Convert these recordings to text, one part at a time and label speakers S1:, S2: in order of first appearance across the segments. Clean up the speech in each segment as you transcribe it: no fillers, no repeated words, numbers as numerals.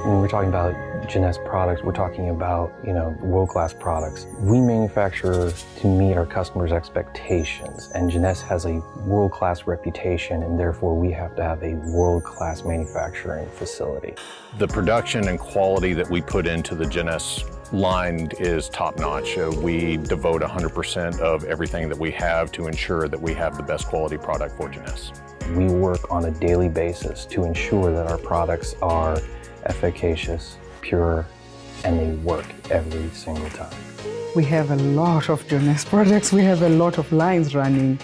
S1: When we're talking about Jeunesse products, we're talking about, world-class products. We manufacture to meet our customers' expectations, and Jeunesse has a world-class reputation, and therefore we have to have a world-class manufacturing facility.
S2: The production and quality that we put into the Jeunesse line is top-notch. We devote 100% of everything that we have to ensure that we have the best quality product for Jeunesse.
S1: We work on a daily basis to ensure that our products are efficacious, pure, and they work every single time.
S3: We have a lot of Jeunesse products. We have a lot of lines running.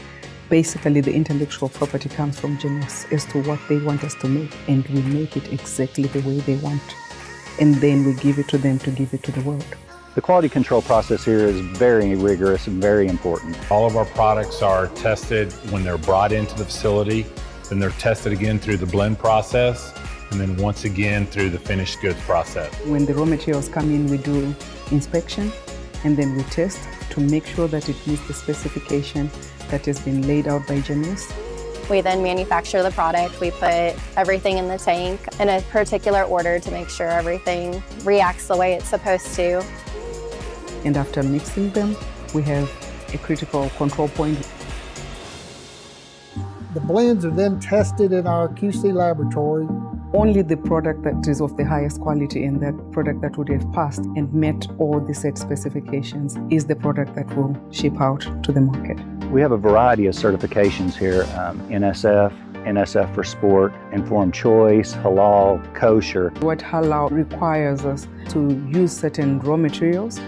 S3: Basically, the intellectual property comes from Jeunesse as to what they want us to make, and we make it exactly the way they want. And then we give it to them to give it to the world.
S4: The quality control process here is very rigorous and very important.
S5: All of our products are tested when they're brought into the facility, then they're tested again through the blend process, and then once again through the finished goods process.
S3: When the raw materials come in, we do inspection, and then we test to make sure that it meets the specification that has been laid out by Jeunesse.
S6: We then manufacture the product. We put everything in the tank in a particular order to make sure everything reacts the way it's supposed to.
S3: And after mixing them, we have a critical control point.
S7: The blends are then tested in our QC laboratory.
S3: Only the product that is of the highest quality and that product that would have passed and met all the set specifications is the product that will ship out to the market.
S4: We have a variety of certifications here, NSF, NSF for Sport, Informed Choice, Halal, Kosher.
S3: What Halal requires us to use certain raw materials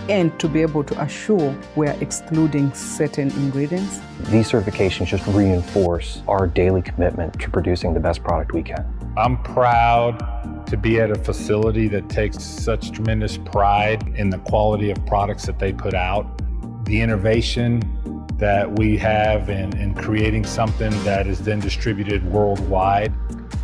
S3: and to be able to assure we are excluding certain ingredients.
S1: These certifications just reinforce our daily commitment to producing the best product we can.
S5: I'm proud to be at a facility that takes such tremendous pride in the quality of products that they put out. The innovation that we have in creating something that is then distributed worldwide.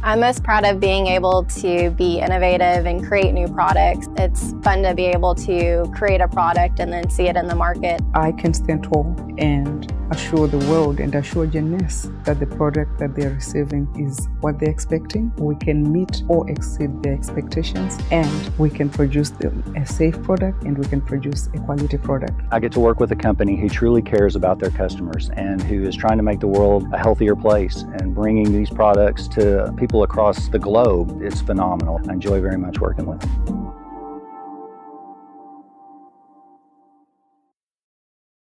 S6: I'm most proud of being able to be innovative and create new products. It's fun to be able to create a product and then see it in the market.
S3: I can stand tall and assure the world and assure Jeunesse that the product that they're receiving is what they're expecting. We can meet or exceed their expectations, and we can produce a safe product, and we can produce a quality product.
S4: I get to work with a company who truly cares about their customers and who is trying to make the world a healthier place and bringing these products to people across the globe. It's phenomenal. I enjoy very much working with them.